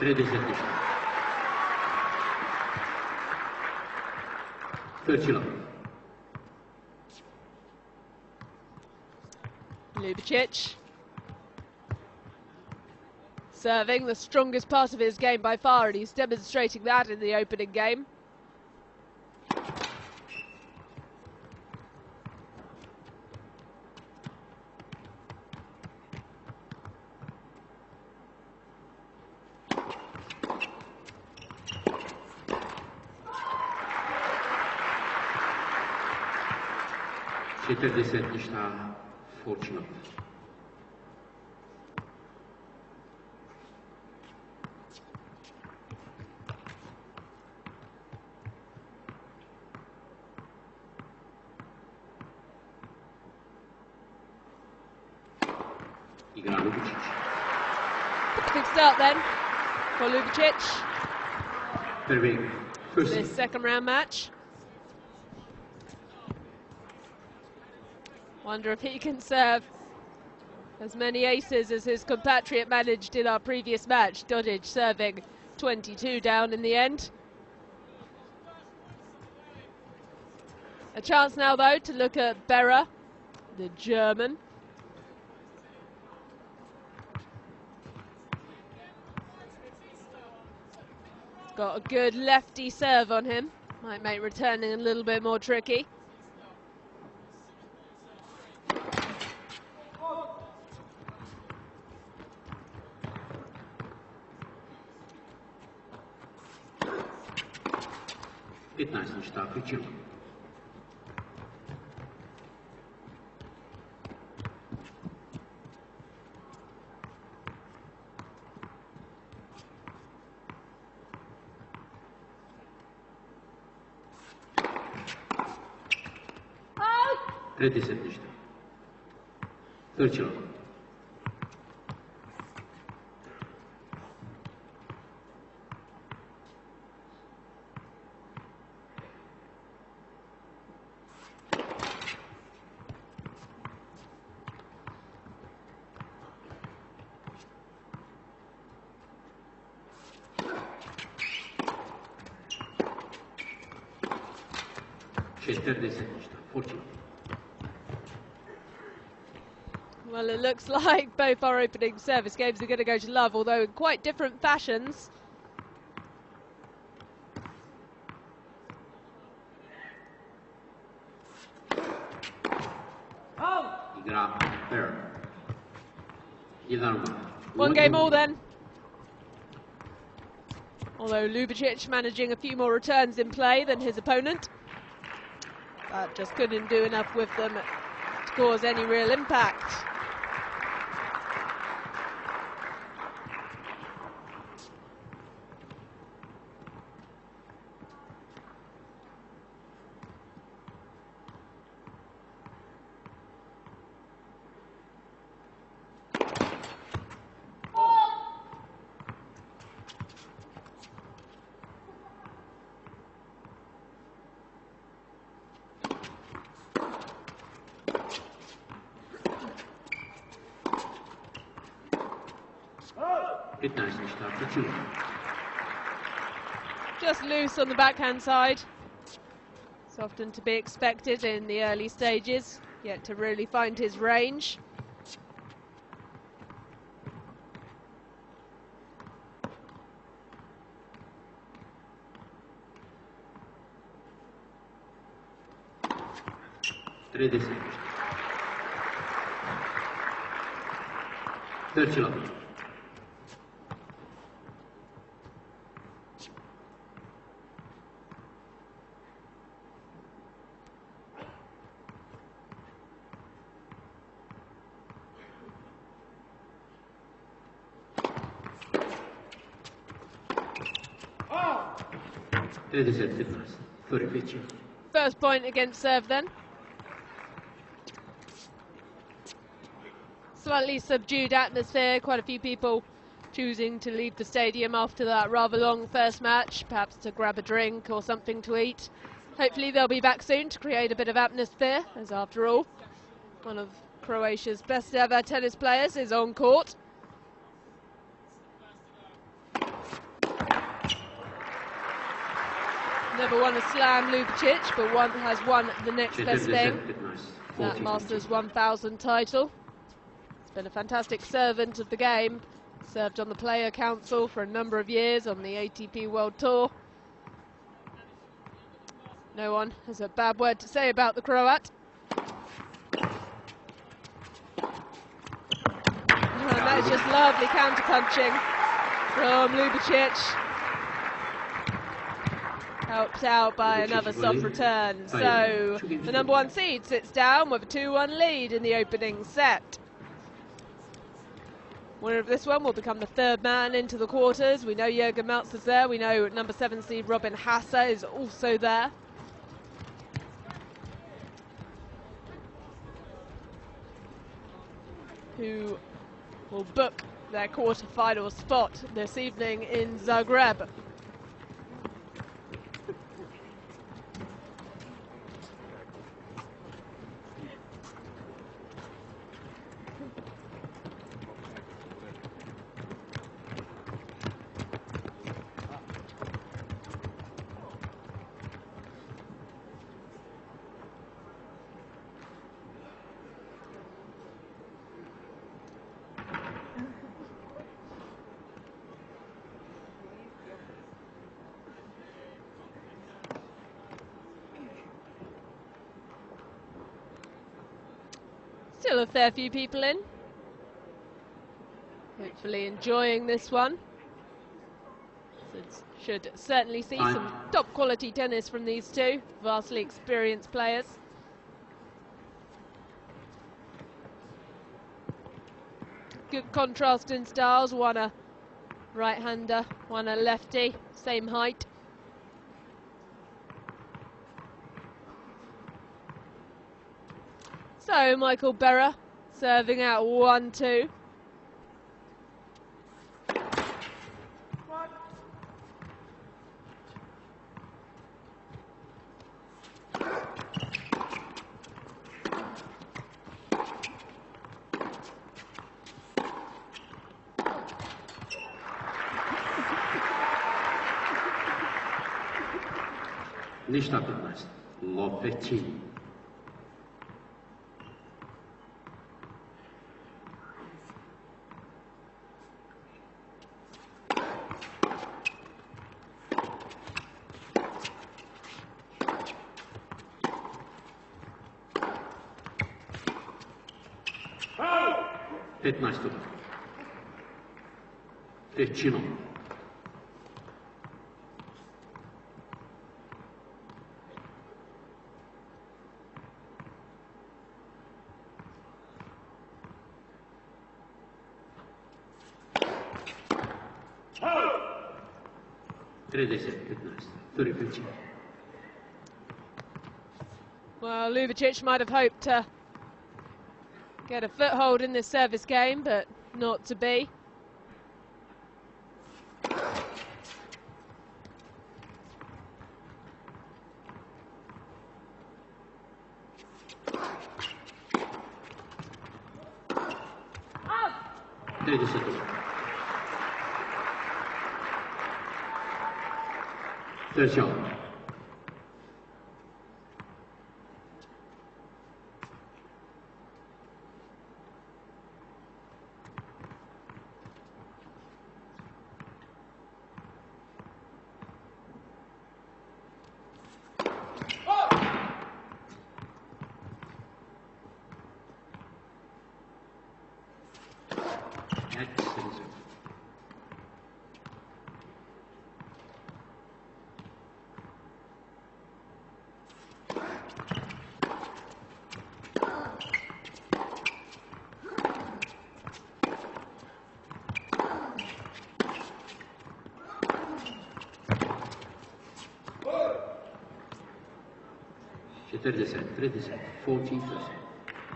30 ništa. Trčilo. Ljubicic. Serving the strongest part of his game by far, and he's demonstrating that in the opening game. Ništa fortunat. Igra Ljubicic. Good start then for Ljubicic. This second round match. Wonder if he can serve as many aces as his compatriot managed in our previous match. Ljubicic serving 22 down in the end. A chance now, though, to look at Berrer, the German. Got a good lefty serve on him. Might make returning a little bit more tricky. Ništa pričilo. Tretji set ništa. Trčilo. Well, it looks like both our opening service games are going to go to love, although in quite different fashions. One game all then. Although Ljubicic managing a few more returns in play than his opponent. But just couldn't do enough with them to cause any real impact. Just loose on the backhand side. It's often to be expected in the early stages, yet to really find his range. Trčilo. First point against serve then. Slightly subdued atmosphere, quite a few people choosing to leave the stadium after that rather long first match, perhaps to grab a drink or something to eat. Hopefully they'll be back soon to create a bit of atmosphere, as after all, one of Croatia's best ever tennis players is on court. Never won a slam, Ljubicic, but has won the next best thing, 15. that Masters 1000 title. He's been a fantastic servant of the game, served on the Player Council for a number of years on the ATP World Tour. No one has a bad word to say about the Croat. And that is just lovely counter-punching from Ljubicic. Helped out by another soft return. So the number one seed sits down with a 2-1 lead in the opening set. Winner of this one will become the third man into the quarters. We know Jürgen Meltzer's there. We know number 7 seed Robin Hasse is also there. Who will book their quarter-final spot this evening in Zagreb. Still a fair few people in. Hopefully enjoying this one. Should certainly see some top quality tennis from these two vastly experienced players. Good contrast in styles, one a right-hander, one a lefty, same height. So Michael Berrer serving out 1-2. Nicht abgepasst. Ljubicic. Petnaest. Tehčino. Well, Ljubicic might have hoped to get a foothold in this service game, but not to be. Third shot.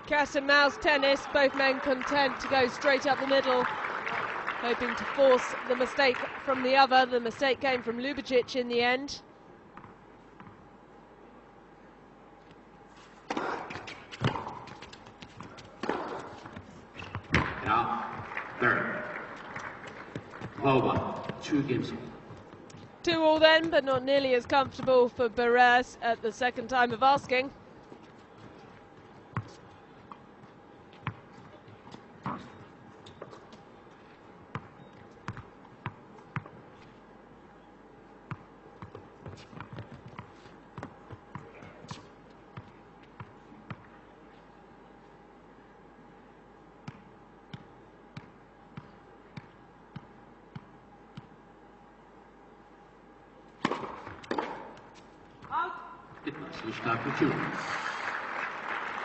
Cat and mouse tennis, both men content to go straight up the middle, hoping to force the mistake from the other. The mistake came from Ljubicic in the end. Now, Berrer. 2 games. 2-2 then, but not nearly as comfortable for Berrer at the second time of asking.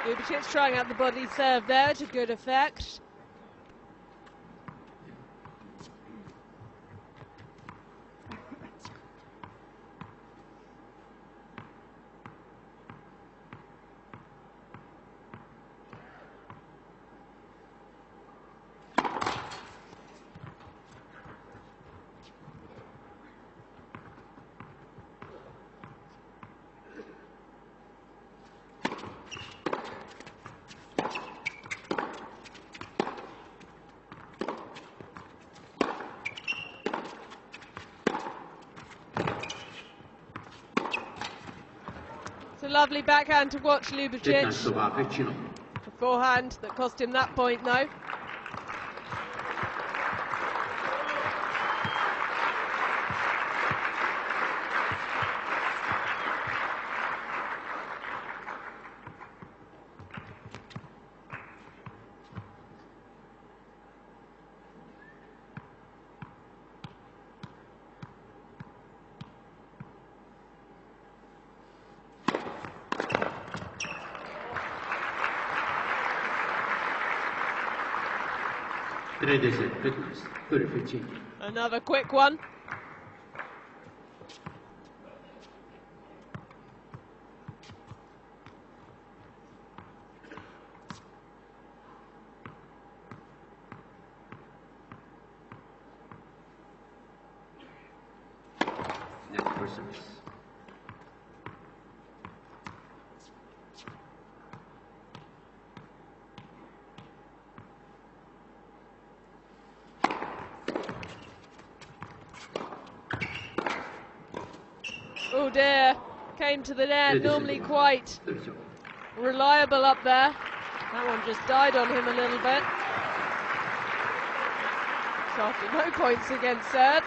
Ljubicic trying out the body serve there to good effect. It's a lovely backhand to watch Ljubicic. The forehand that cost him that point though. Another quick one. Oh dear, came to the net, normally quite reliable up there. That one just died on him a little bit. So after no points against Serb.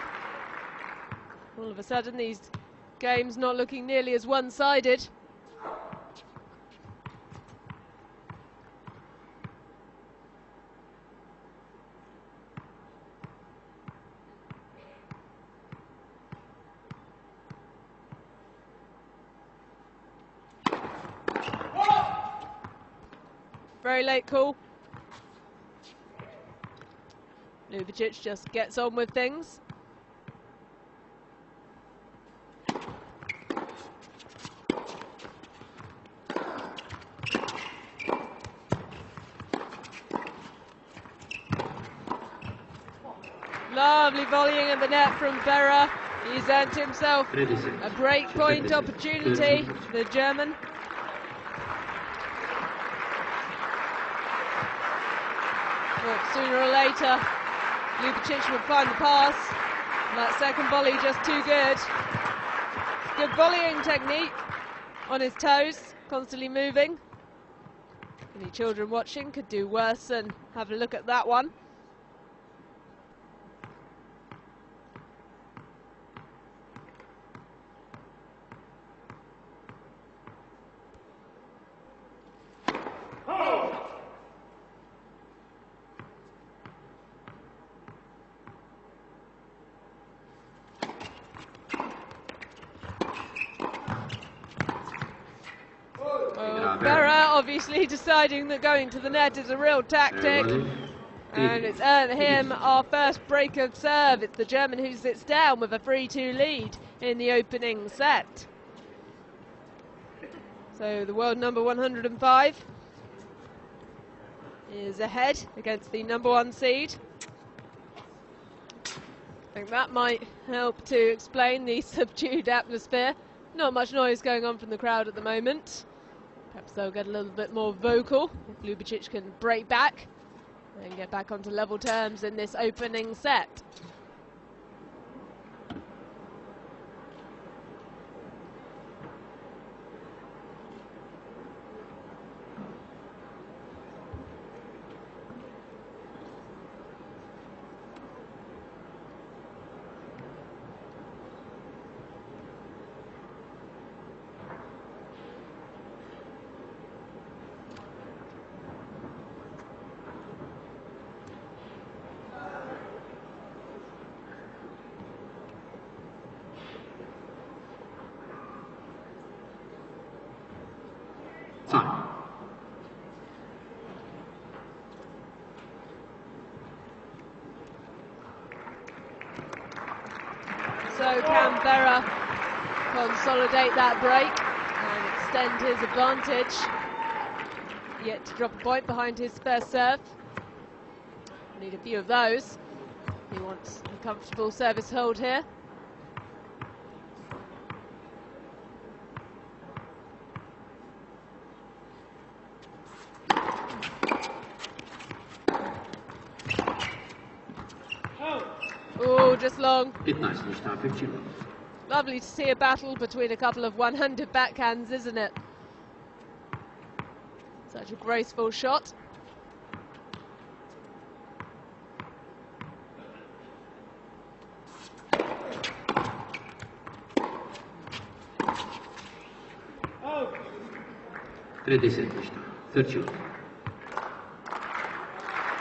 All of a sudden these games not looking nearly as one-sided. Very late call. Ljubicic just gets on with things. Lovely volleying in the net from Berrer. He's earned himself a break point opportunity, the German. But sooner or later, Ljubicic would find the pass. And that second volley just too good. Good volleying technique on his toes, constantly moving. Any children watching could do worse than have a look at that one. Berrer obviously deciding that going to the net is a real tactic, and it's earned him our first break of serve. It's the German who sits down with a 3-2 lead in the opening set. So the world number 105 is ahead against the number 1 seed. I think that might help to explain the subdued atmosphere. Not much noise going on from the crowd at the moment. Perhaps they'll get a little bit more vocal if Ljubicic can break back and get back onto level terms in this opening set. So can Berrer consolidate that break and extend his advantage? Yet to drop a point behind his first serve. Need a few of those. He wants a comfortable service hold here. Oh, just long. Lovely to see a battle between a couple of one-handed backhands, isn't it? Such a graceful shot.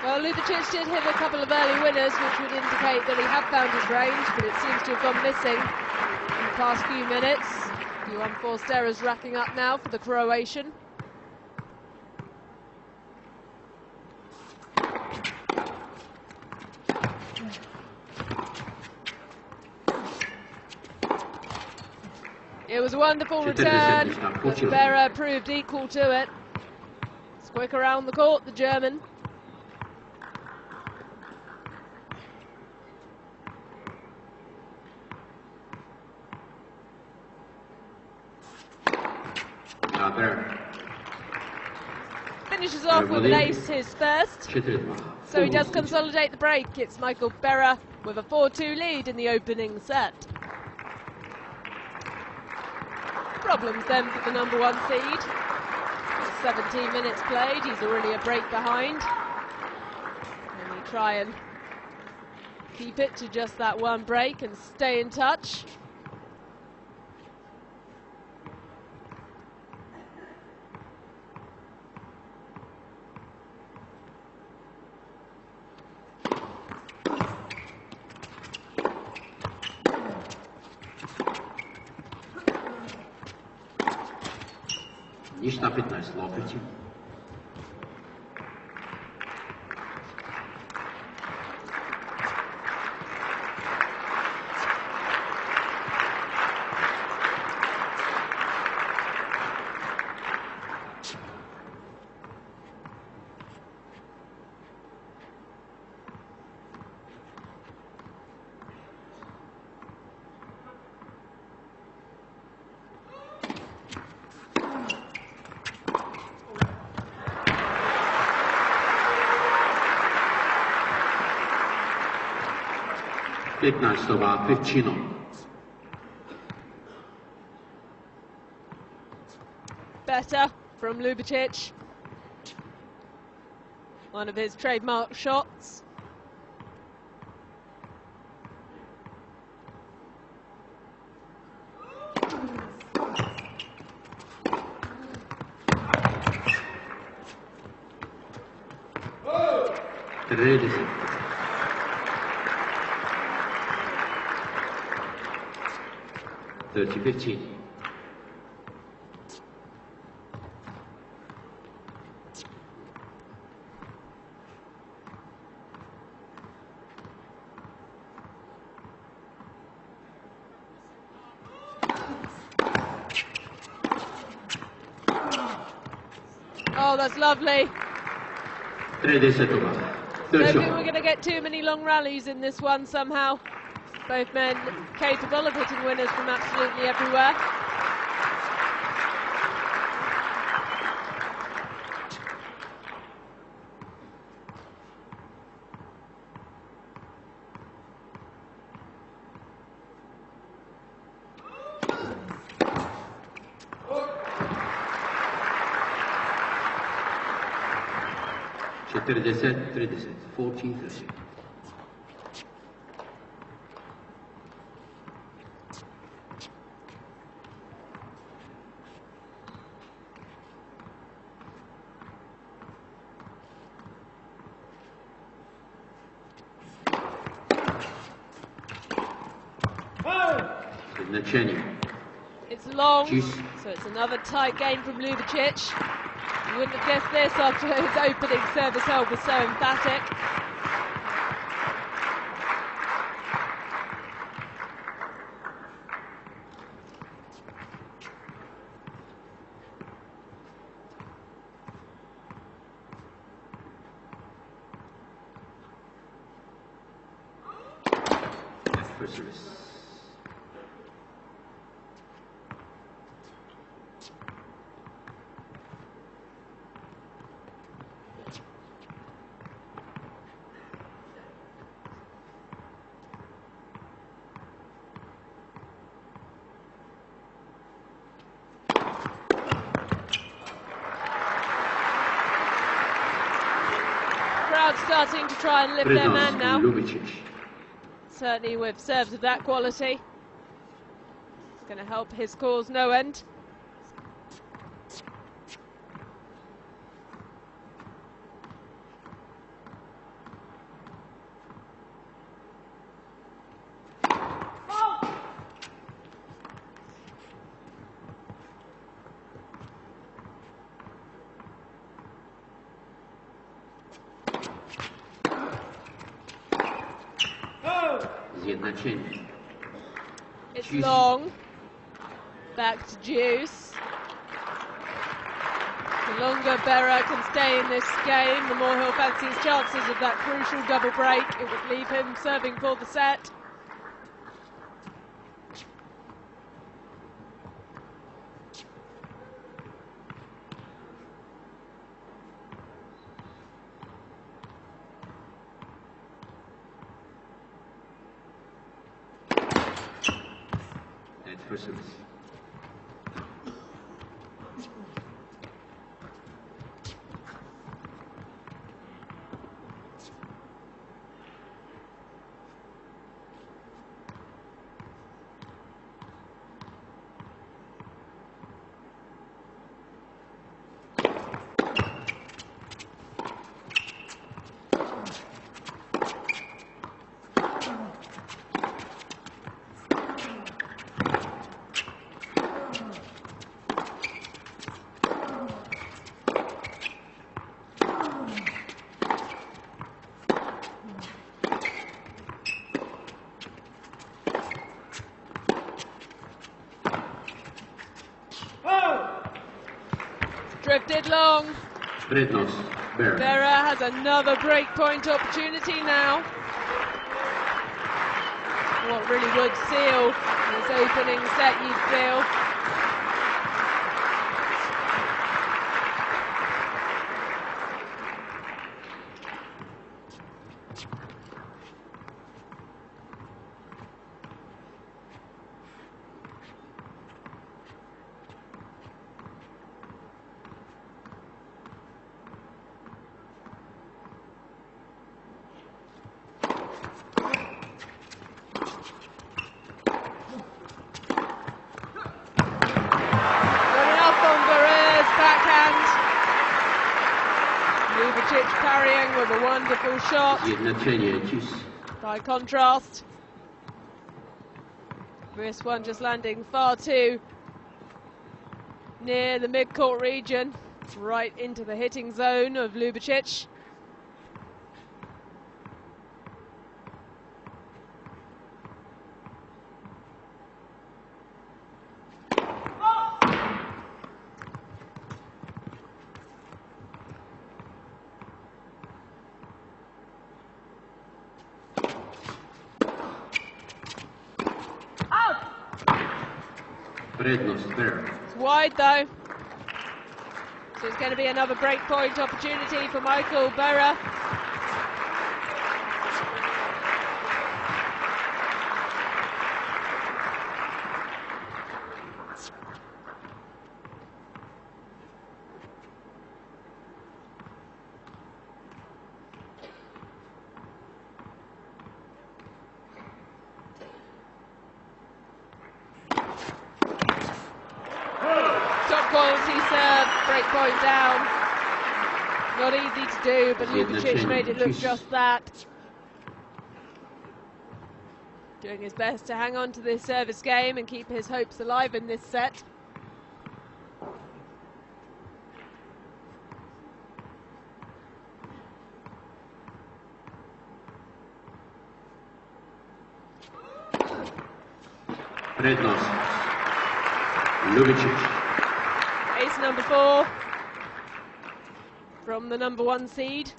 Well, Ljubicic did hit a couple of early winners, which would indicate that he had found his range, but it seems to have gone missing in the past few minutes. A few unforced errors racking up now for the Croatian. It was a wonderful return, but Berrer proved equal to it. It's quick around the court, the German. Finishes off with an ace, his first. So he does consolidate the break. It's Michael Berrer with a 4-2 lead in the opening set. Problems then for the number one seed. 17 minutes played, he's already a break behind. And we try and keep it to just that one break and stay in touch. Niż na 15, Ljubicic. Better from Ljubicic. One of his trademark shots. Berrer. 30-15. Oh, that's lovely. Don't think we're going to get too many long rallies in this one somehow. Both men capable of hitting winners from absolutely everywhere. Четырдесят, 40-30. It's long, so it's another tight game from Ljubicic. You wouldn't have guessed this after his opening service hold was so emphatic. first service. Crowd starting to try and lift their man now. Ljubicic. Certainly with serves of that quality. It's going to help his cause no end. Zjednoczenie. It's long. Back to Juice. The longer Berrer can stay in this game, the more he'll fancy his chances of that crucial double break. It would leave him serving for the set. First service. Drifted long. Prednost. Berrer. Berrer has another breakpoint opportunity now. What really would seal this opening set, you'd feel. Ljubicic parrying with a wonderful shot. Zjednoczenie. Juice. By contrast, this one just landing far too near the mid-court region, right into the hitting zone of Ljubicic. Prednost. Berrer. It's wide though, so it's going to be another breakpoint opportunity for Michael Berrer. Quality serve, break point down. Not easy to do, but Ljubicic made it look just that. Doing his best to hang on to this service game and keep his hopes alive in this set. Prednost. Ljubicic. Ace number 4 from the number 1 seed.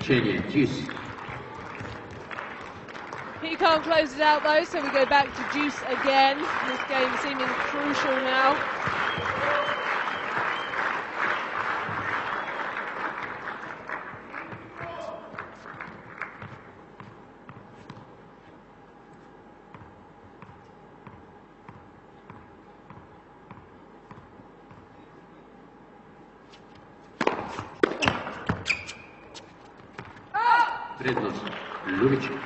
Značenje, deuce. He can't close it out though, so we go back to deuce again. This game seeming crucial now. Prednost, Ljubicic.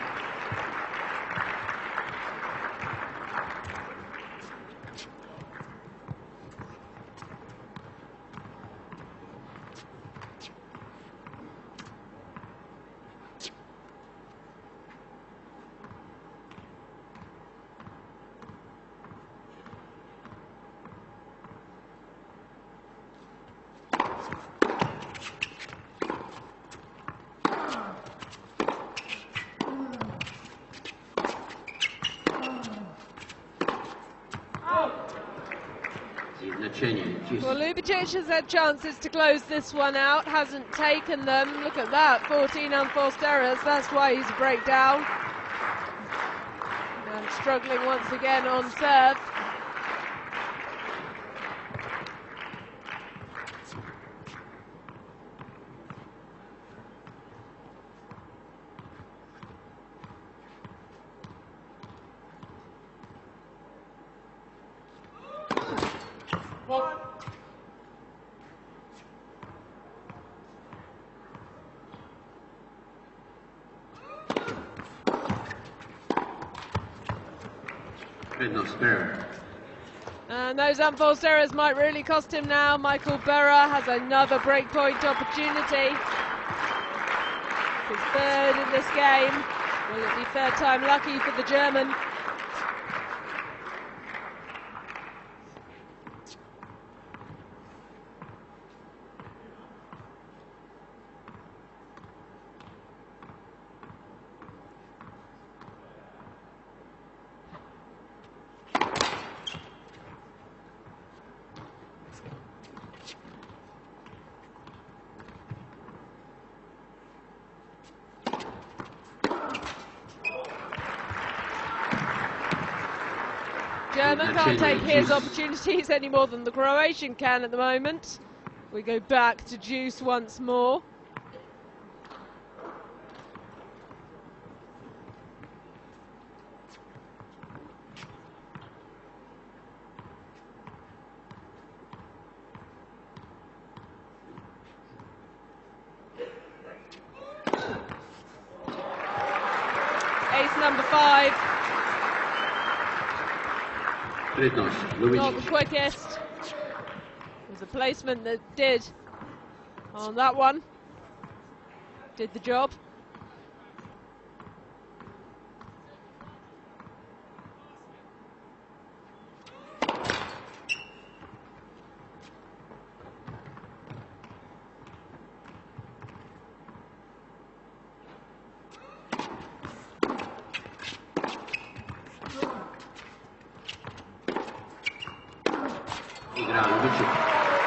Well, Ljubicic has had chances to close this one out, hasn't taken them. Look at that, 14 unforced errors, that's why he's a breakdown. And struggling once again on serve. Prednost, Berrer. And those unforced errors might really cost him now. Michael Berrer has another breakpoint opportunity. His third in this game. Will it be third time lucky for the German? German can't take his opportunities any more than the Croatian can at the moment. We go back to deuce once more. Ace number 5. Not the quickest. There's a placement that did on that one. Did the job.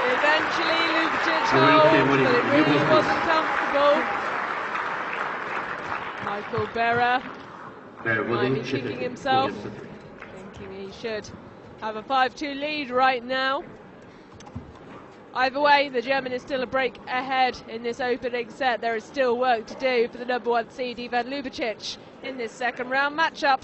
Eventually Ljubicic holds, but it really wasn't comfortable. Michael Berrer might be kicking himself, thinking he should have a 5-2 lead right now. Either way, the German is still a break ahead in this opening set. There is still work to do for the number 1 seed Ivan Ljubicic in this second round matchup.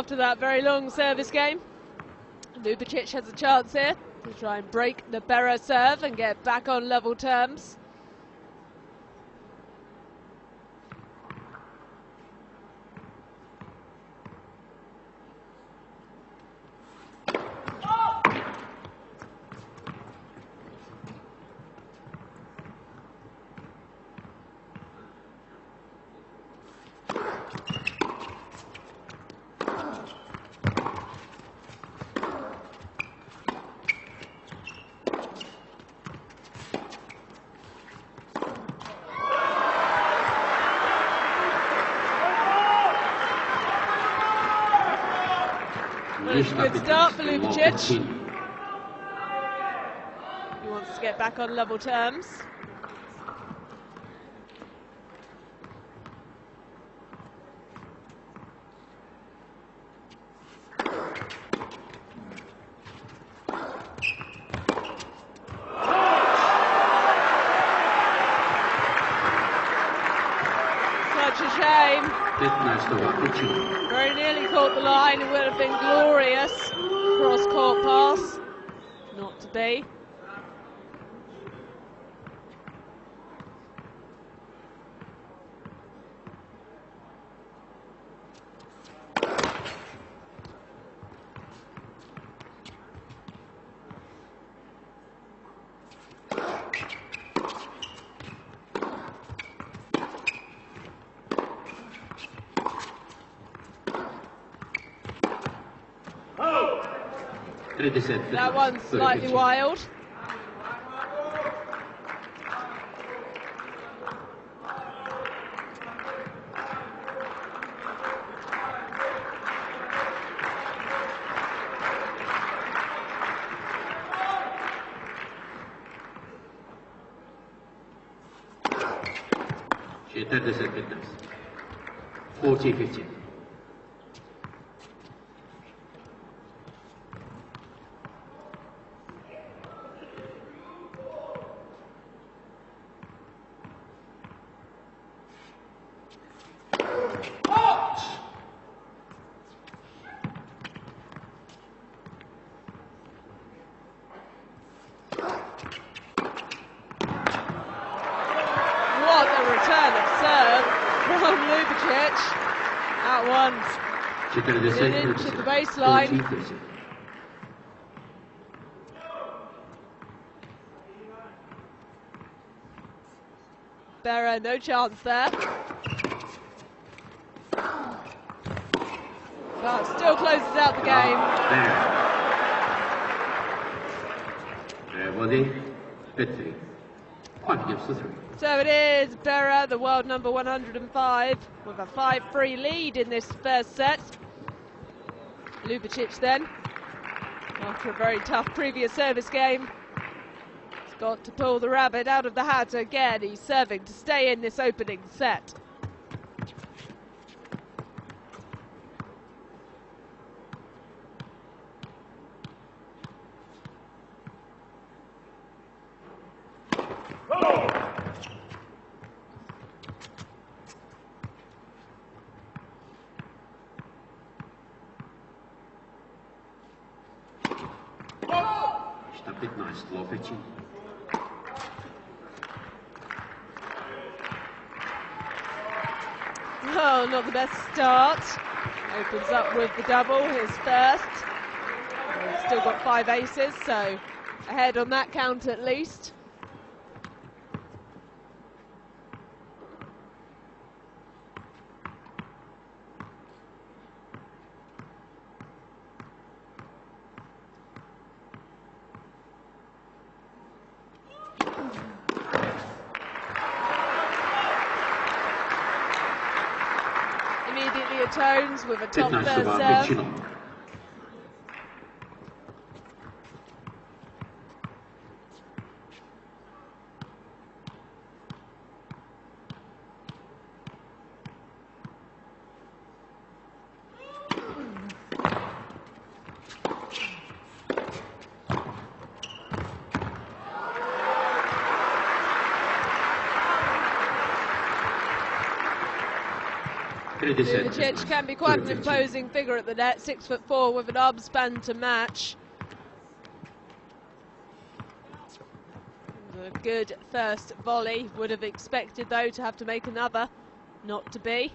after that very long service game. Ljubicic has a chance here to try and break the Berrer serve and get back on level terms. Good start for Ljubicic. He wants to get back on level terms. Such a shame. Very nearly caught the line. It would have been glorious. Cross-court pass. Not to be. That one's slightly wild. Yeterli etmez. 40-50. What a return of serve from Ljubicic. That one's within an inch of the baseline. Berrer, no chance there. But still closes out the game. So it is Berrer, the world number 105, with a 5-3 lead in this first set. Ljubicic then, after a very tough previous service game, has got to pull the rabbit out of the hat again. He's serving to stay in this opening set. Oh, not the best start. Opens up with the double, his first. He's still got 5 aces, so ahead on that count at least. Immediately atones with a top third serve. Ljubicic can be quite an imposing figure at the net, 6'4" with an arm span to match. A good first volley, would have expected though to have to make another, not to be.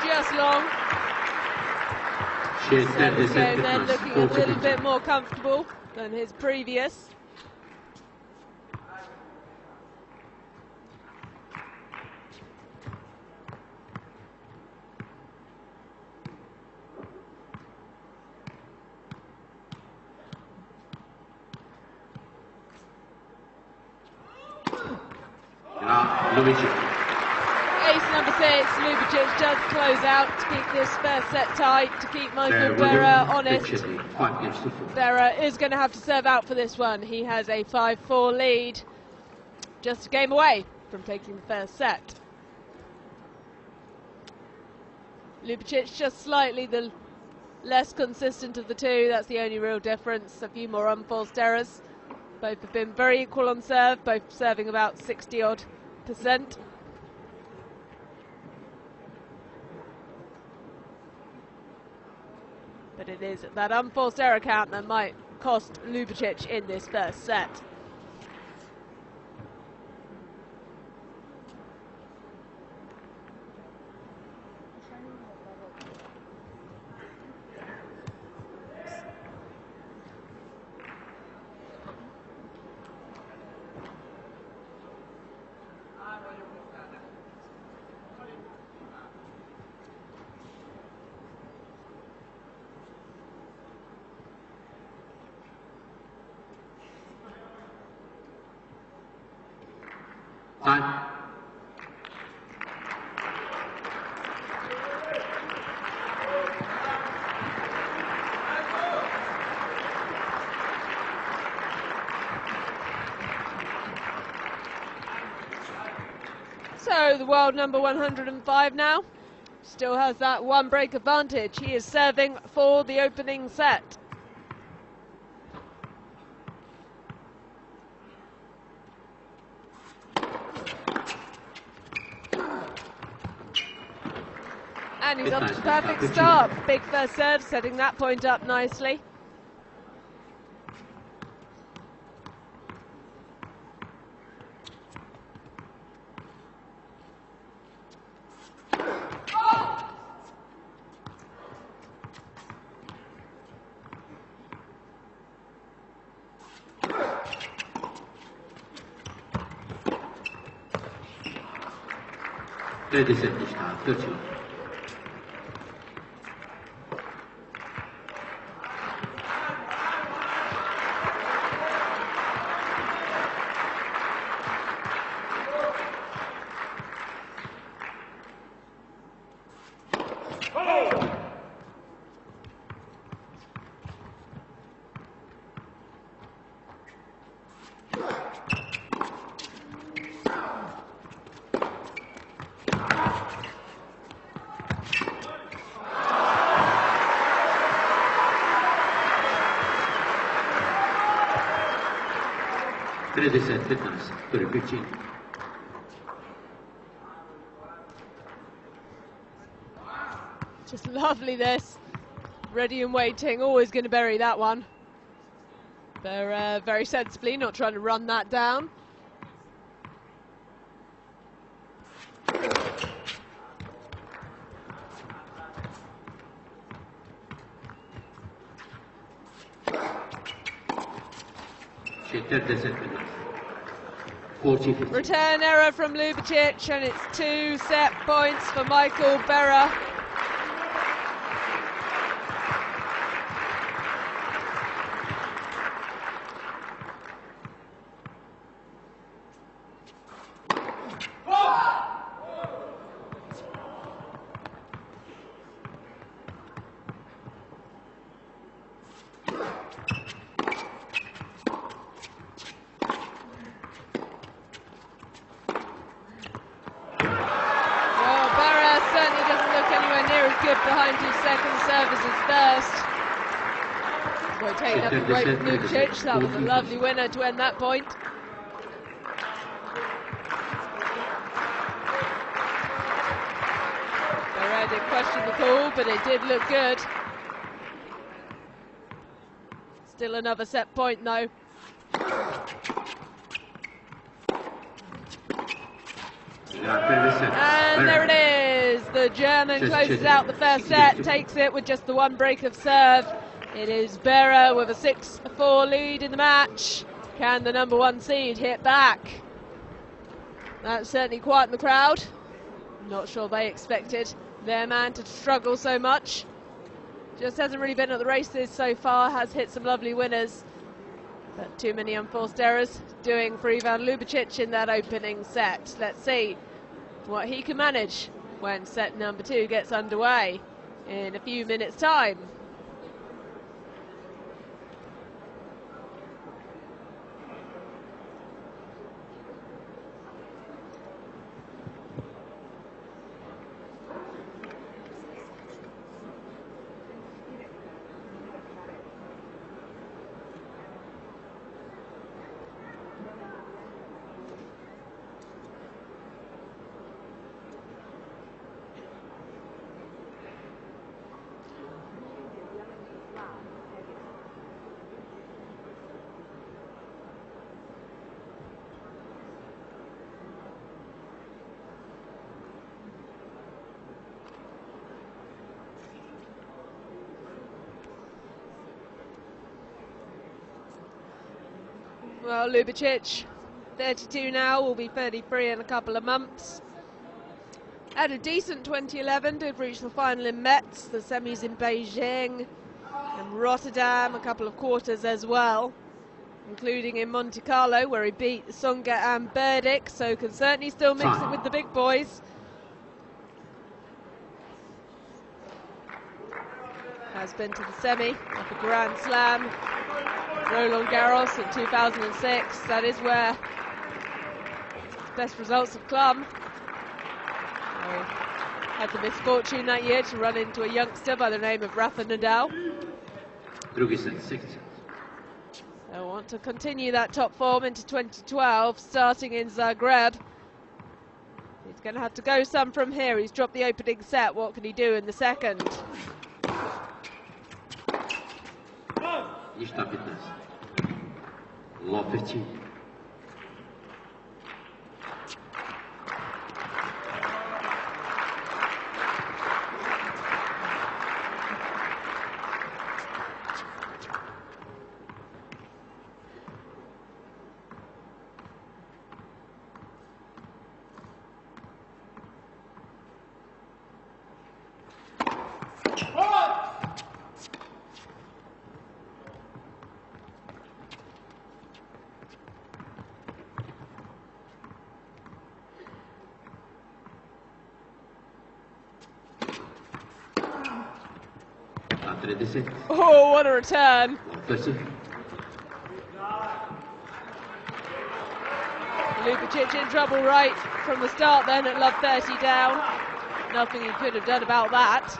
Just long. Service game then looking a little bit more comfortable than his previous. Ljubicic. Ace number 6, Ljubicic does close out to keep this first set tight, to keep Michael Berrer honest. Berrer is going to have to serve out for this one. He has a 5-4 lead, just a game away from taking the first set. Ljubicic just slightly the less consistent of the two, that's the only real difference. A few more unforced errors. Both have been very equal on serve, both serving about 60-odd%. But it is that unforced error count that might cost Ljubicic in this first set. Time. So the world number 105 now still has that one break advantage. He is serving for the opening set. And he's off to a perfect start. Big first serve, setting that point up nicely. Just lovely this. Ready and waiting, always going to bury that one. They're very sensibly not trying to run that down. Return error from Ljubicic, and it's 2 set points for Michael Berrer. behind his second service is first. Boy, taking up the break with Ljubicic. That was a lovely winner to end that point. Berrer did question the call, but it did look good. Still another set point though. And there it is. The German closes out the first set, takes it with just the one break of serve. It is Berrer with a 6-4 lead in the match. Can the number one seed hit back? That certainly quietened the crowd. Not sure they expected their man to struggle so much. Just hasn't really been at the races so far, has hit some lovely winners. But too many unforced errors doing for Ivan Ljubicic in that opening set. Let's see what he can manage when set number 2 gets underway in a few minutes' time. Well, Ljubicic, 32 now, will be 33 in a couple of months. Had a decent 2011, did reach the final in Metz, the semis in Beijing and Rotterdam, a couple of quarters as well, including in Monte Carlo where he beat Songa and Berrer, so can certainly still mix it with the big boys. Has been to the semi of a Grand Slam. Roland Garros in 2006, that is where best results have come. Had the misfortune that year to run into a youngster by the name of Rafa Nadal. I want to continue that top form into 2012, starting in Zagreb. He's going to have to go some from here. He's dropped the opening set. What can he do in the second? Ništa 15. Low 15. Oh, what a return. Ljubicic in trouble right from the start then at love 30 down. Nothing he could have done about that.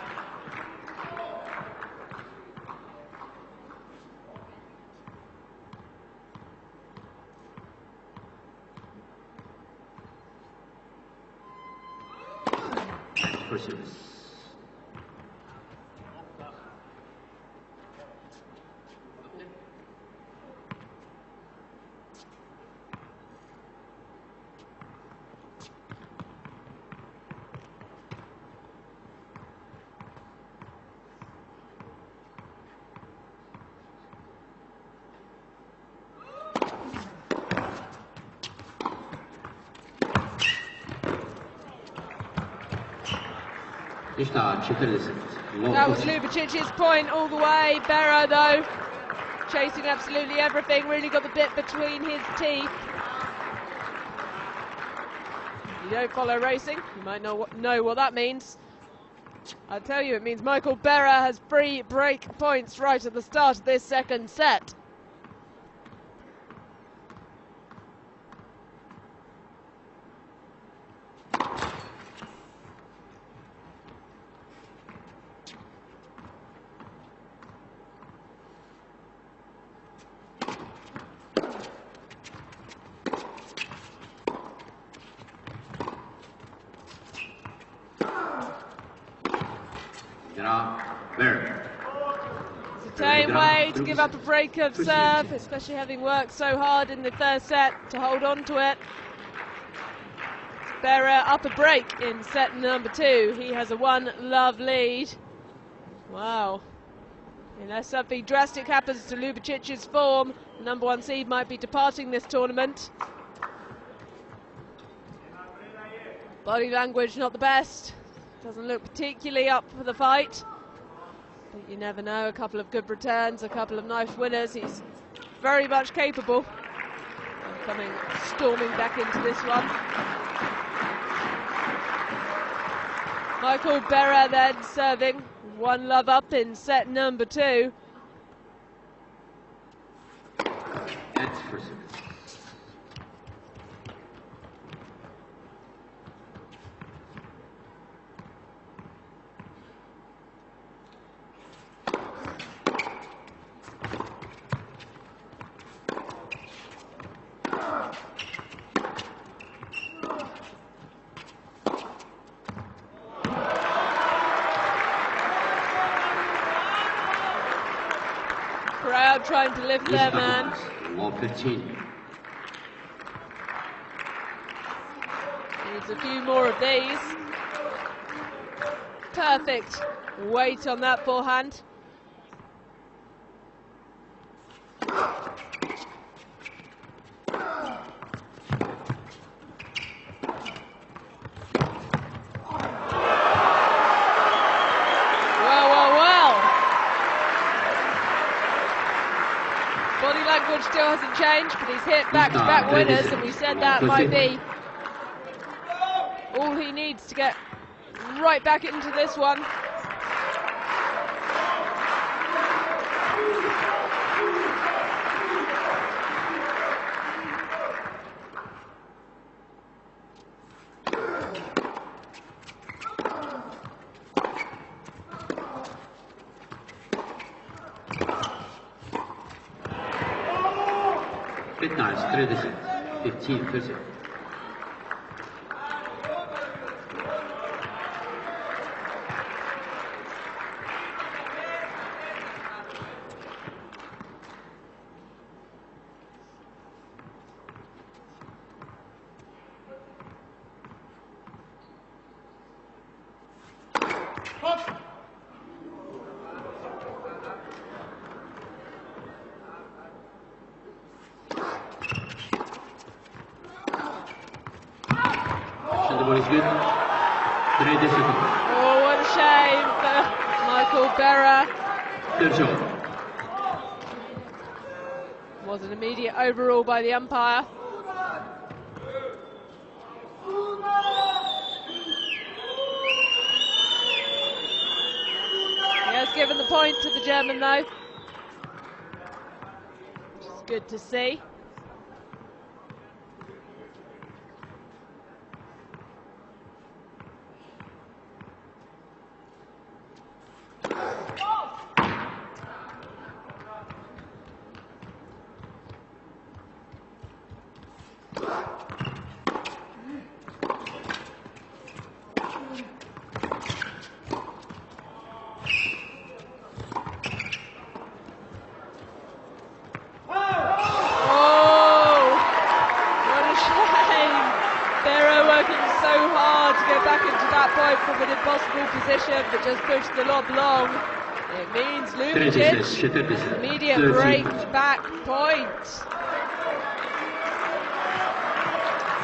That was Ljubicic's point all the way. Berrer, though, chasing absolutely everything, really got the bit between his teeth. You don't follow racing, you might know what that means. I tell you, it means Michael Berrer has 3 break points right at the start of this second set. Berrer. It's a tame way to give up a break of serve, especially having worked so hard in the first set to hold on to it. Berrer up a break in set number 2. He has a 1-love lead. Wow. Unless something drastic happens to Ljubicic's form, the number 1 seed might be departing this tournament. Body language not the best. Doesn't look particularly up for the fight. But you never know, a couple of good returns, a couple of nice winners. He's very much capable of coming storming back into this one. Michael Berrer then serving 1-love up in set number 2. That's for sure. Crowd trying to lift their man. Law 15. Needs a few more of these. Perfect weight on that forehand. Body language still hasn't changed, but he's hit back-to-back winners, and we said that might be all he needs to get right back into this one. Nice, 15-30. Is good. 30 seconds. Oh, what a shame for Michael Berrer. Good shot. Was an immediate overrule by the umpire. He has given the point to the German though, which is good to see. From an impossible position, but just pushed the lob long. It means Ljubicic, immediate break back point. It's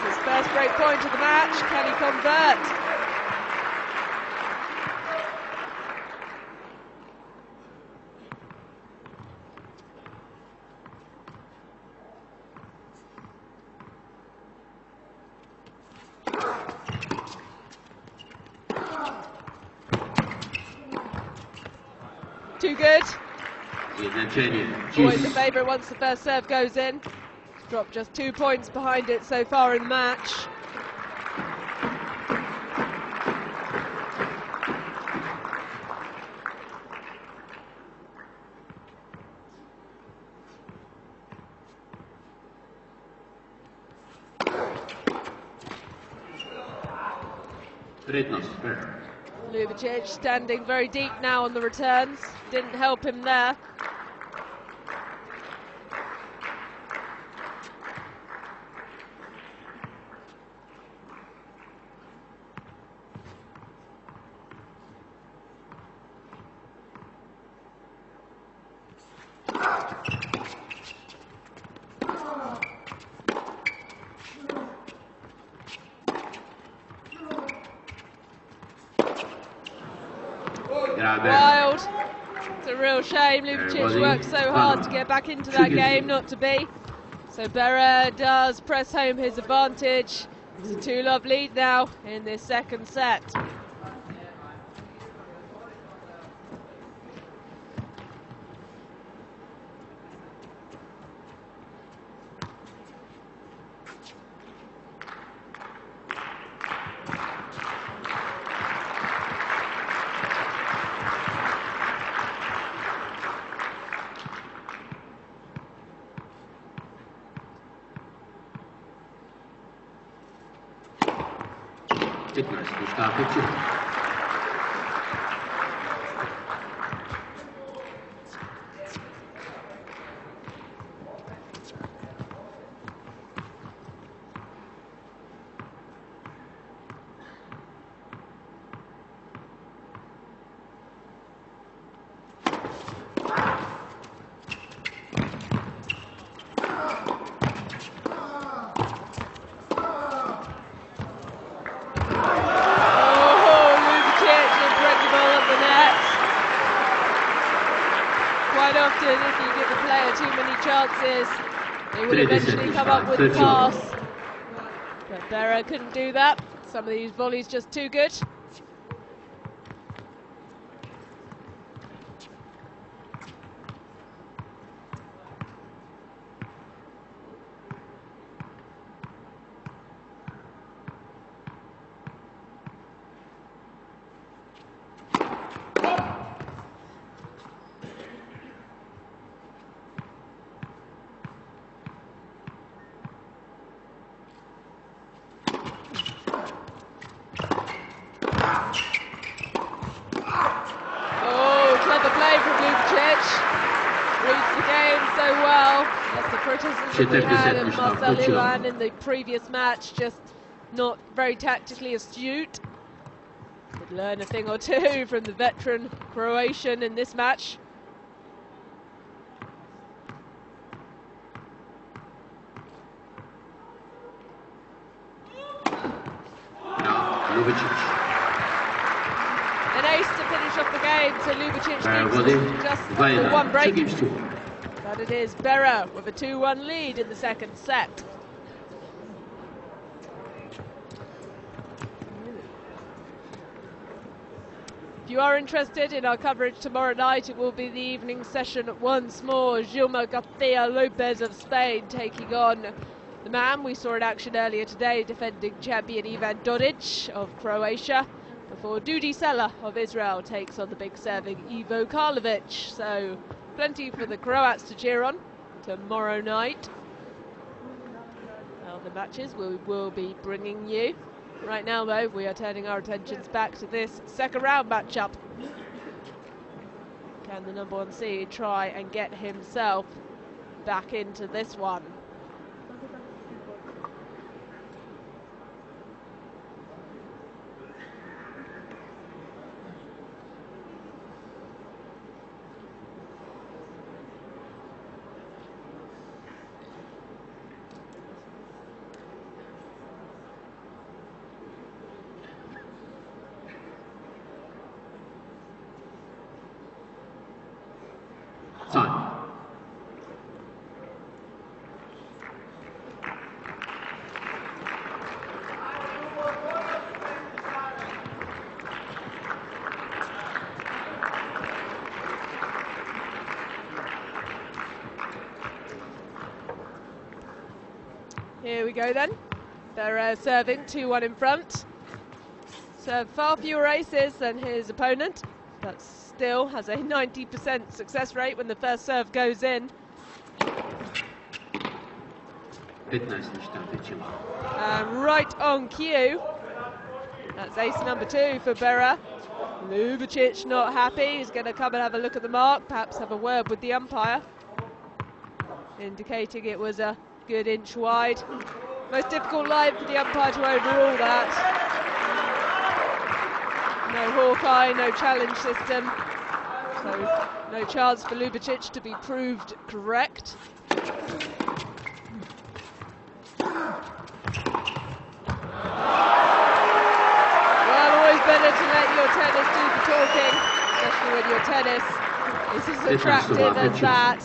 his first break point of the match. Can he convert? Too good. Always the favourite once the first serve goes in. Dropped just 2 points behind it so far in the match. Ljubicic standing very deep now on the returns. Didn't help him there. Wild. It's a real shame. Ljubicic worked so hard to get back into that game, not to be. So Berrer does press home his advantage. It's a 2-love lead now in this second set. If you give the player too many chances, he will eventually come up with a pass. But Berrer couldn't do that. Some of these volleys just too good. We had of Marcel in the previous match, just not very tactically astute. Could learn a thing or two from the veteran Croatian in this match. Ljubicic. An ace to finish off the game, so Ljubicic needs just the one break. But it is Berrer with a 2-1 lead in the second set. If you are interested in our coverage tomorrow night, it will be the evening session once more. Gilma Garcia Lopez of Spain taking on the man we saw in action earlier today, defending champion Ivan Dodic of Croatia, before Dudi Sela of Israel takes on the big serving Ivo Karlovic. So plenty for the Croats to cheer on tomorrow night. Well, the matches we will be bringing you. Right now, though, we are turning our attentions back to this second round matchup. Can the number 1 seed try and get himself back into this one? Time. Here we go then. They're serving 2-1 in front. Served far fewer aces than his opponent, but still has a 90% success rate when the first serve goes in. Right on cue. That's ace number 2 for Berrer. Ljubicic not happy. He's going to come and have a look at the mark, perhaps have a word with the umpire, indicating it was a good inch wide. Most difficult line for the umpire to overrule that. No Hawkeye, no challenge system, so no chance for Ljubicic to be proved correct. Better to let your tennis do the talking, especially when your tennis is as attractive as that.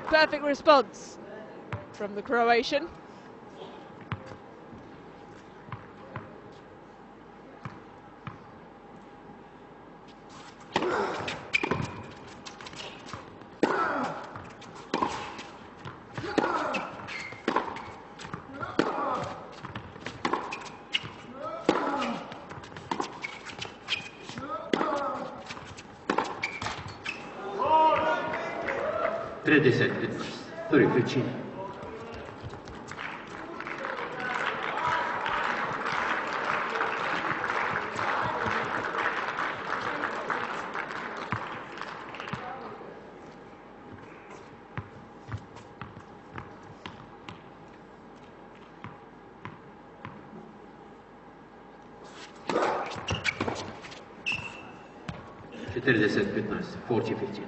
Perfect response from the Croatian. Четыре 40-15.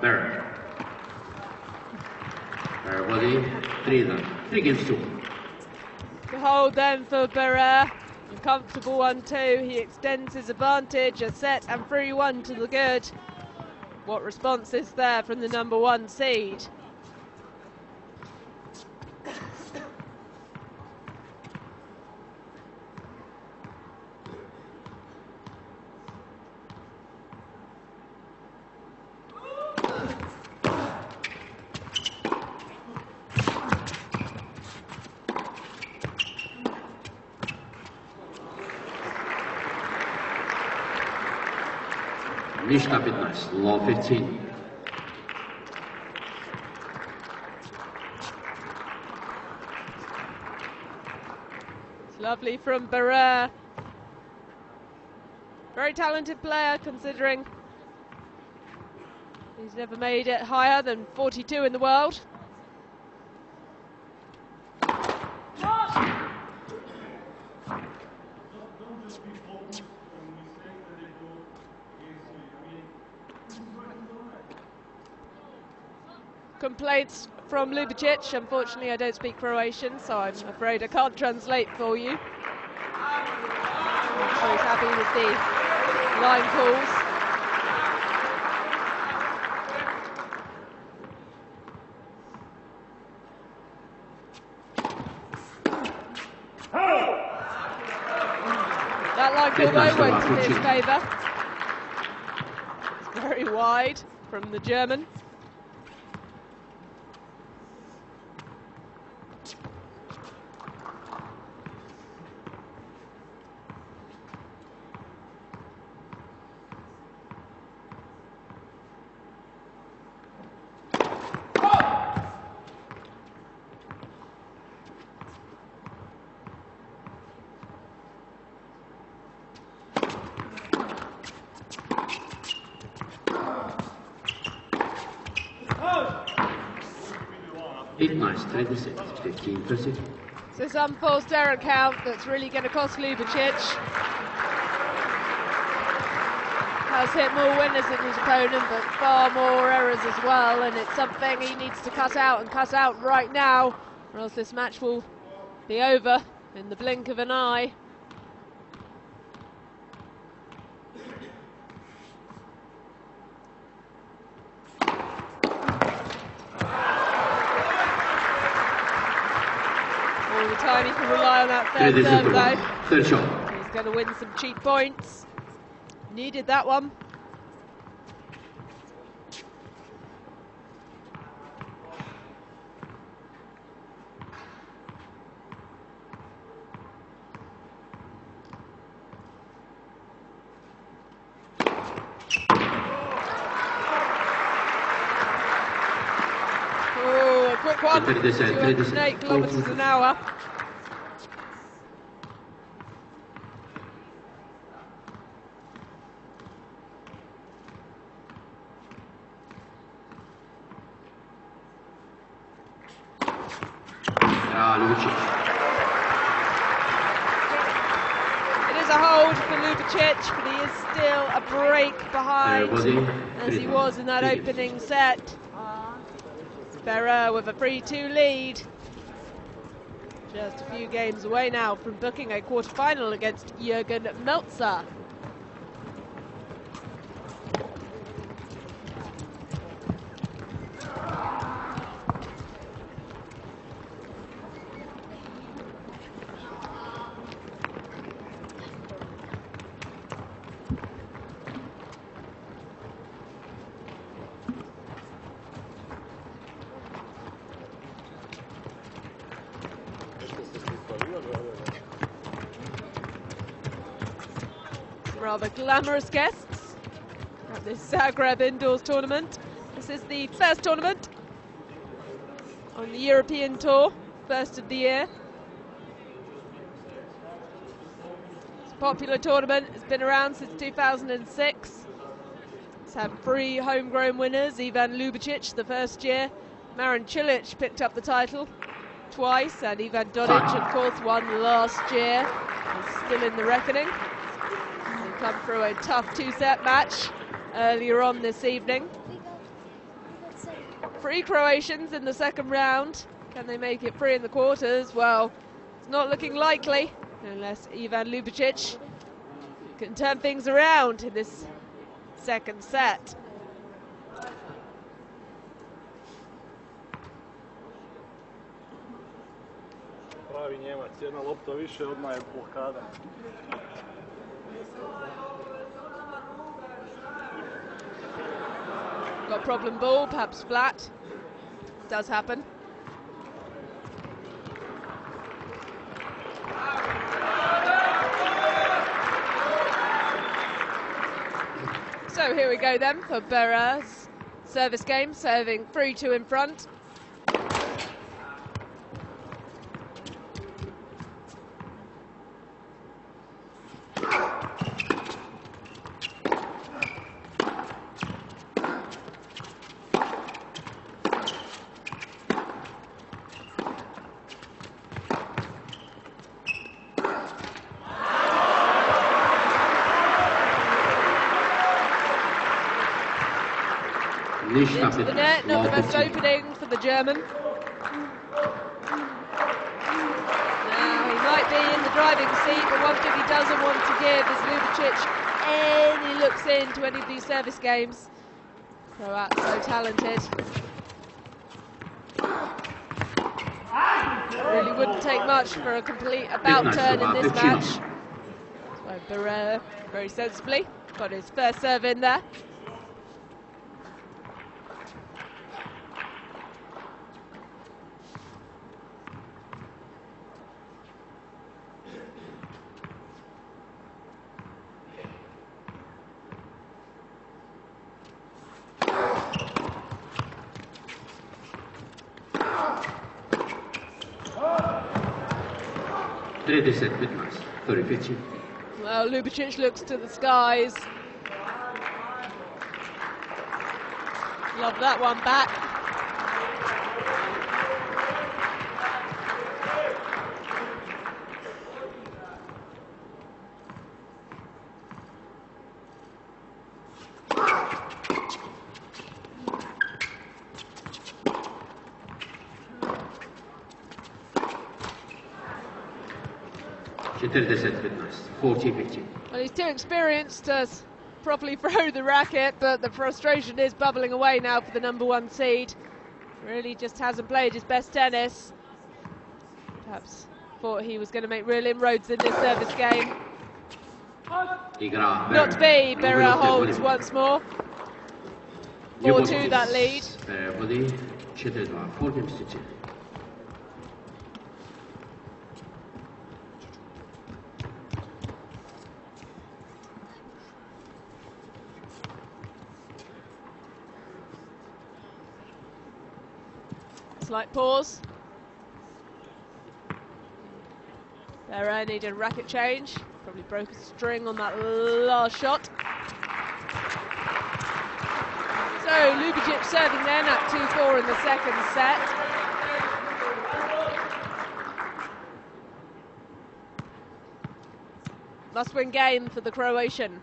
Berrer. Berrer body, 3 games 2. The hold then for Berrer. A comfortable 1-2. He extends his advantage. A set and 3-1 to the good. What response is there from the number 1 seed? Mishka 15, low 15. It's lovely from Berrer. Very talented player, considering he's never made it higher than 42 in the world. Complaints from Ljubicic. Unfortunately, I don't speak Croatian, so I'm afraid I can't translate for you. I'm sure he's happy with the line calls. That line call though went in his favour. It's very wide from the German. Nice, 36, 15%. So some false error count that's really going to cost Ljubicic. Has hit more winners than his opponent, but far more errors as well, and it's something he needs to cut out, and cut out right now, or else this match will be over in the blink of an eye. Time he can rely on that third serve though. Third shot. He's going to win some cheap points. Needed that one. quick one. 208 kilometres an hour. Ljubicic. It is a hold for Ljubicic, but he is still a break behind, as he was in that opening set. Berrer with a 3-2 lead. Just a few games away now from booking a quarter-final against Jürgen Melzer. Rather glamorous guests at this Zagreb indoors tournament. This is the first tournament on the European tour, first of the year. It's a popular tournament, it's been around since 2006. It's had 3 homegrown winners, Ivan Ljubicic the first year, Marin Cilic picked up the title twice, and Ivan Dodic of course won last year. He's still in the reckoning. Come through a tough 2-set match earlier on this evening. 3 Croatians in the second round. Can they make it 3 in the quarters? Well, it's not looking likely unless Ivan Ljubicic can turn things around in this second set. Pravi Njemac, jedna lopta više, odmah je blokada. Got problem ball, perhaps flat. Does happen. So here we go then for Berrer's service game, serving 3-2 in front. Into the net, not the best opening for the German. Now he might be in the driving seat, but one thing he doesn't want to give is Ljubicic any looks into any of these service games. Croat's so talented. Really wouldn't take much for a complete about turn in this match. So Berrer very sensibly got his first serve in there. Well, Ljubicic looks to the skies. Love that one back. Well, he's too experienced to properly throw the racket, but the frustration is bubbling away now for the #1 seed. Really just hasn't played his best tennis. Perhaps thought he was going to make real inroads in this service game. Not to be, Berrer holds once more. 4-2 that lead. Slight pause. Berrer needed a racket change. Probably broke a string on that last shot. So Ljubicic serving then at 2-4 in the second set. Must-win game for the Croatian.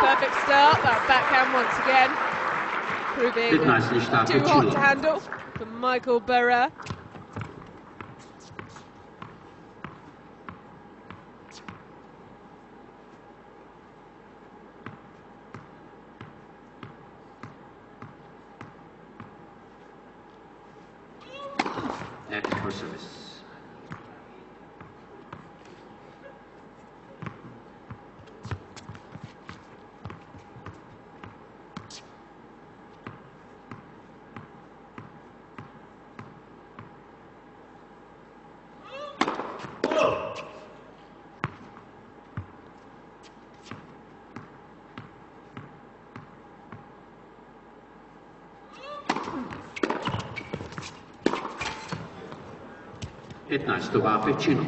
Perfect start, that backhand once again. Proving too hot to handle for Michael Berrer. For service. Pecino.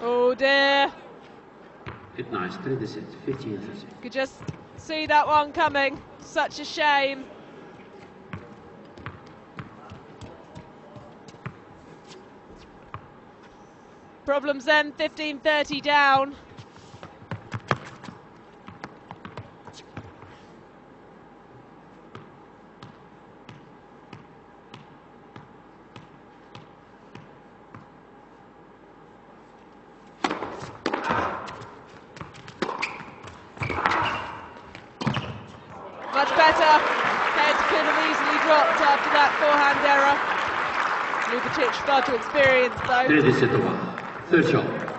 Oh dear. It's nice, 36, 15, 30. Could just see that one coming. Such a shame. Problems then, 15-30 down. Much better. Head could have easily dropped after that forehand error. Ljubicic far too experienced though. 32, third shot.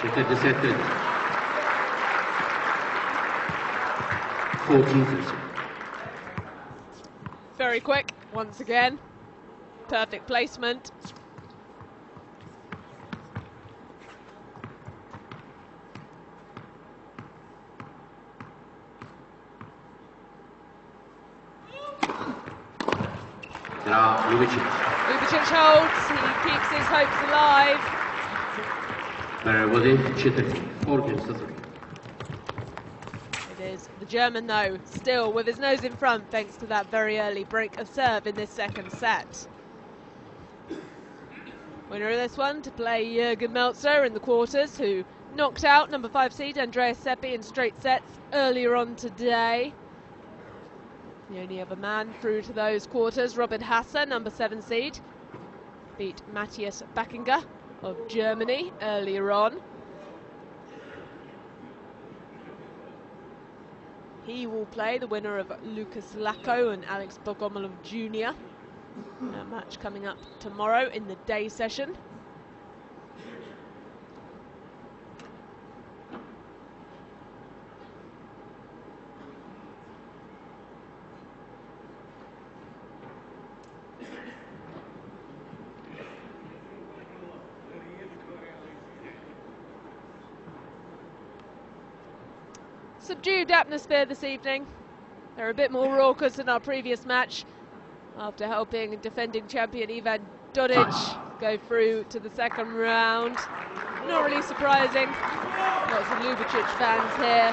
Intercepted. 14-30. Very quick, once again. Perfect placement. Ljubicic. Ljubicic holds, he keeps his hopes alive. Berrer vodi 4 against 3. It is the German though, still with his nose in front thanks to that very early break of serve in this second set. Winner of this one to play Jürgen Melzer in the quarters, who knocked out number 5 seed Andreas Seppi in straight sets earlier on today. The only other man through to those quarters, Robin Hasse, number 7 seed, beat Matthias Backinger of Germany earlier on. He will play the winner of Lucas Lacko and Alex Bogomolov Jr. A match coming up tomorrow in the day session. Subdued atmosphere this evening. They're a bit more raucous than our previous match after helping defending champion Ivan Dodic go through to the second round. Not really surprising. Lots of Ljubicic fans here.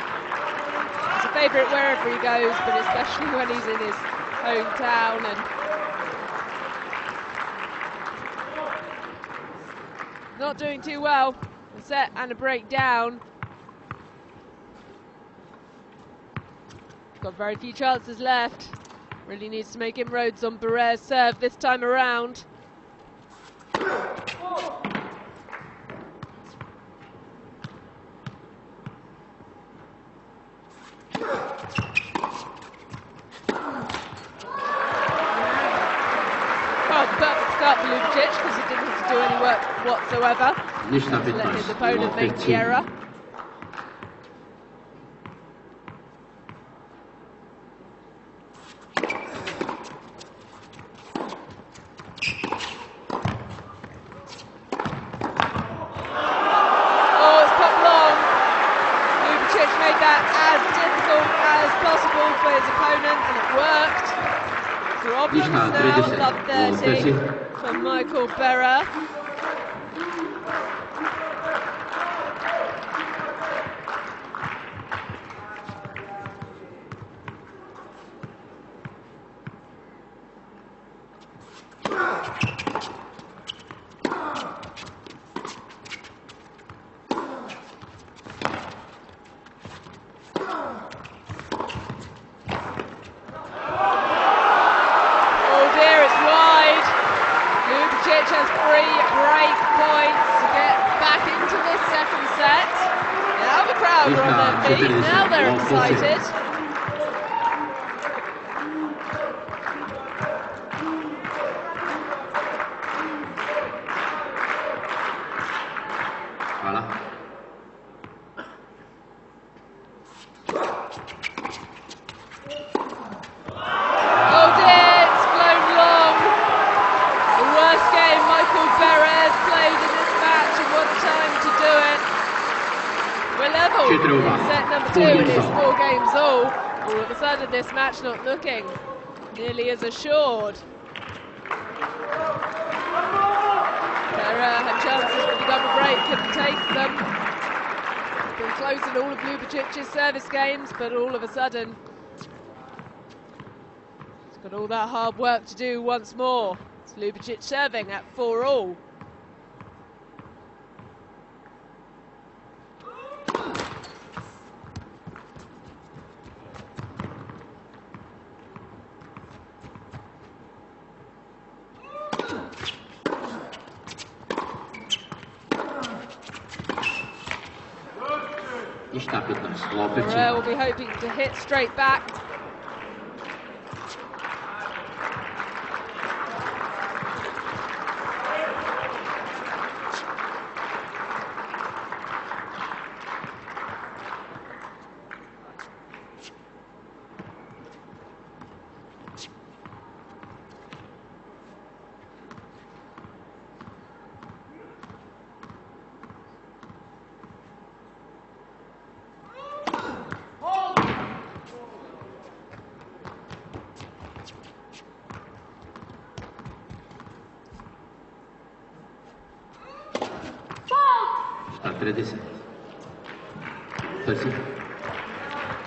He's a favourite wherever he goes, but especially when he's in his hometown. And not doing too well. A set and a break down. Got very few chances left. Really needs to make inroads on Berrer's serve this time around. Perfect start for Ljubicic because he didn't have to do any work whatsoever. Let his opponent make the error. Oh, it's popped long. Ljubicic made that as difficult as possible for his opponent, and it worked. Problems now, love 30 for Michael Berrer. Has 3 break points to get back into this second set. Now the crowd are on their feet, now they're excited. Voilà. Oh dear, it's flown long. The worst game Michael Berrer has played in this match, and what a time to do it. We're level in set number 2 and it's 4 games all. All of a sudden this match not looking nearly as assured. Berrer had chances for the double break, couldn't take them. Been close in all of Ljubicic's service games, but all of a sudden he's got all that hard work to do once more. It's Ljubicic serving at 4-all. Berrer will be hoping to hit straight back.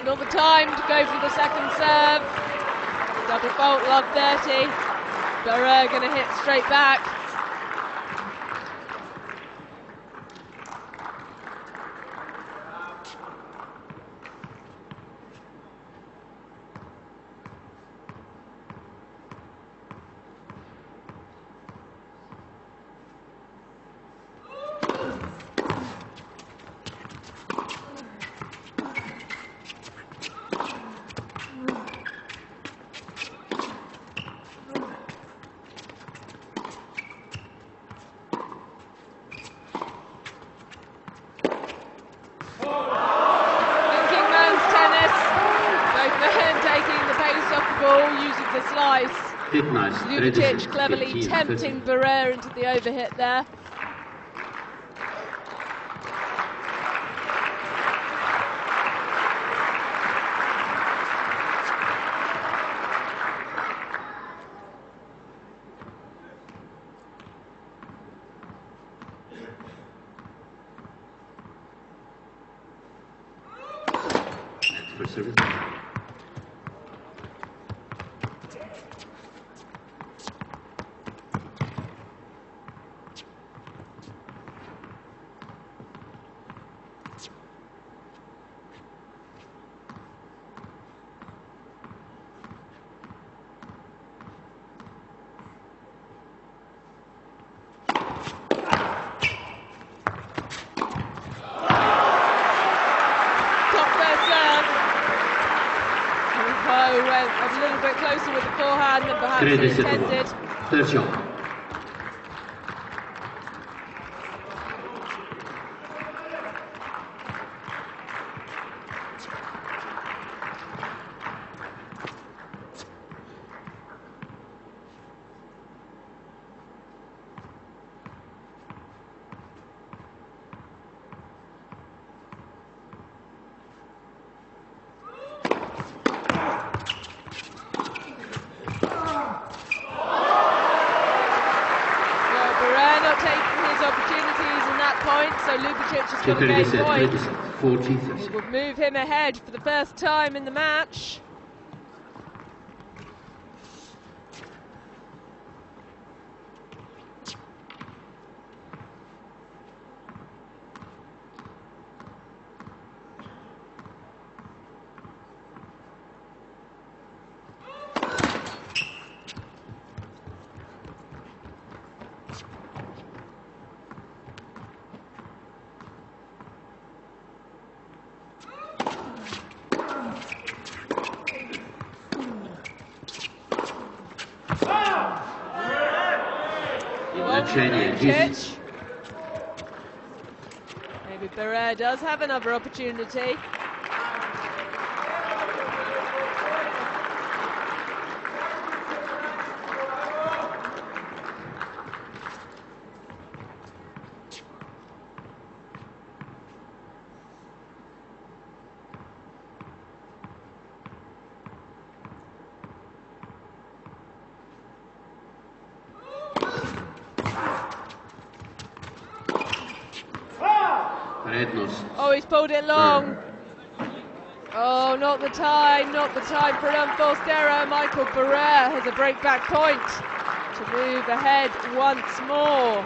Not the time to go for the second serve. Double fault, love 30. Berrer going to hit straight back. Using the slice. Ljubicic cleverly tempting Berrer into the overhit there. For service. beforehand than perhaps he 30 intended. Tercio. So Ljubicic has got to gain points. 40. It would move him ahead for the first time in the match. Ljubicic. Maybe Berrer does have another opportunity. Oh, he's pulled it long. Oh, not the time for an unforced error. Michael Berrer has a break-back point to move ahead once more.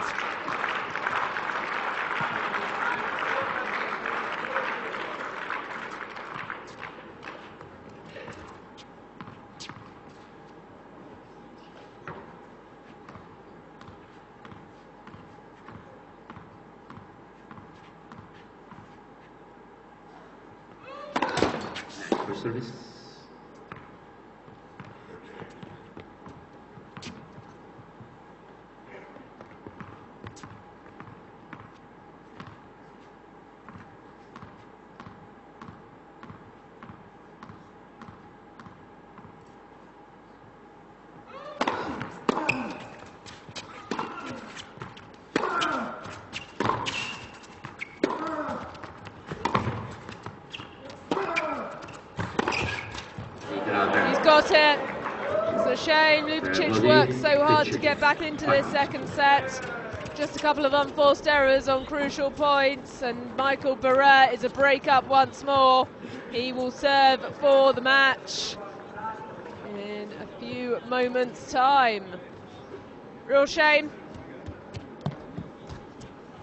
Service. Got it. It's a shame. Ljubicic worked so hard to get back into this second set. Just a couple of unforced errors on crucial points, and Michael Berrer is a break-up once more. He will serve for the match in a few moments' time. Real shame.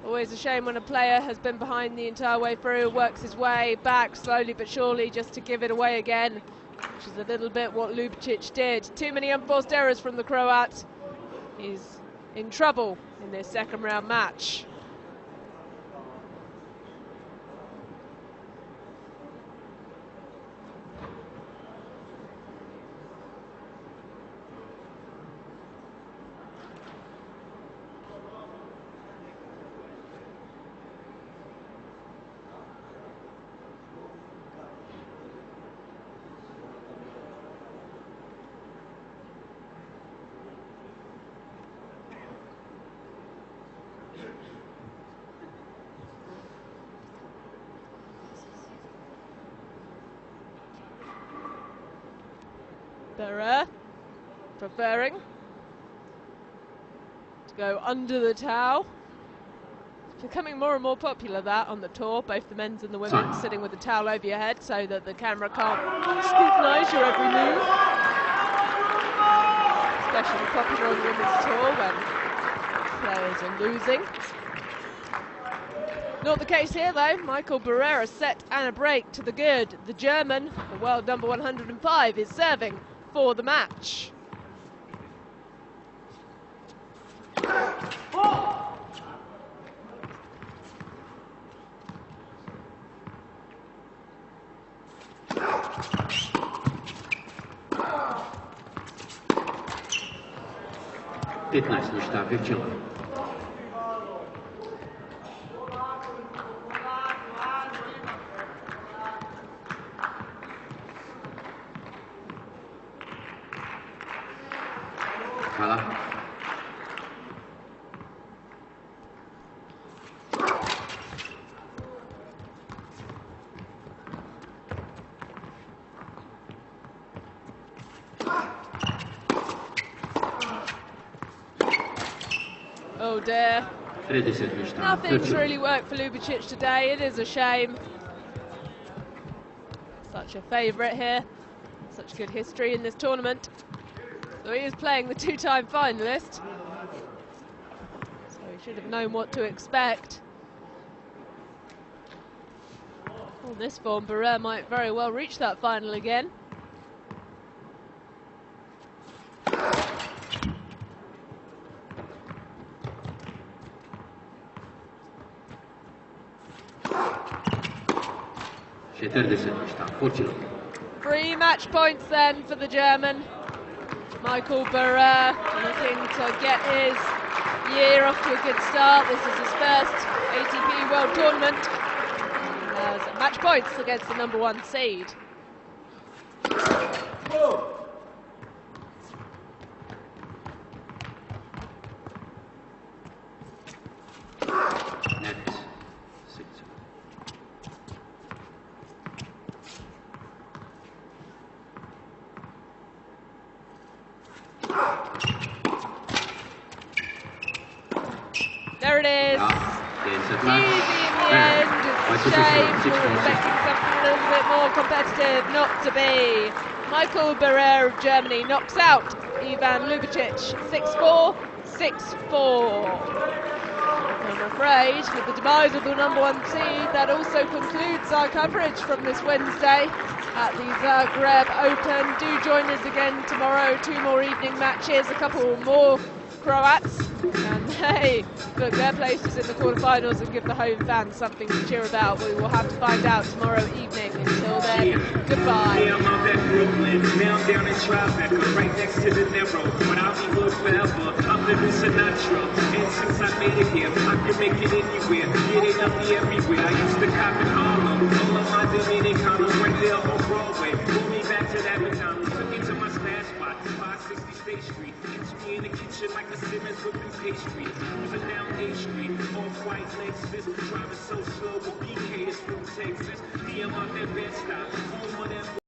Always a shame when a player has been behind the entire way through, works his way back slowly but surely just to give it away again, which is a little bit what Ljubicic did. Too many unforced errors from the Croat. He's in trouble in this second round match. Berrer preferring to go under the towel. It's becoming more and more popular that on the tour, both the men's and the women's, sitting with the towel over your head so that the camera can't scrutinise your every move. Especially popular on the women's tour when players are losing. Not the case here though. Michael Berrer, a set and a break to the good. The German, the world number 105, is serving for the match. 15 ništa, Pivčilo. Hvala. Oh dear. 30 ništa. Nothing's really worked for Ljubicic today. It is a shame. Such a favourite here. Such good history in this tournament. So he is playing the two-time finalist. So he should have known what to expect. On this form, Berrer might very well reach that final again. Three match points then for the German. Michael Berrer looking to get his year off to a good start. This is his first ATP World Tournament. He has match points against the #1 seed. Net 6. There it is. Easy in the end. It's a shame. We were expecting something a little bit more competitive. Not to be. Michael Berrer of Germany knocks out Ivan Ljubicic 6-4, 6-4. I'm afraid with the demise of the #1 seed, that also concludes our coverage from this Wednesday at the Zagreb Open. Do join us again tomorrow. 2 more evening matches, a couple more Croats, and they book their places in the quarterfinals and give the home fans something to cheer about. We will have to find out tomorrow evening. Until then, goodbye. Yeah, I'm out at Brooklyn, now I'm down in Tribeca, right next to the Narrow. But I'll be good forever, I'm living Sinatra. And since I made it here, I can make it anywhere. Yeah, they love me everywhere. I used to cop in Harlem, all of my Dominicanos right there on Broadway. Moved me back to that McDonald's, took me to my smash spot, 560 State Street. It's me in the kitchen like a Simmons whipping pastry. Cruising down A Street, off-white Lexus, driving so slow, but BK is from Texas. Me, I'm out that bed stop, home of them.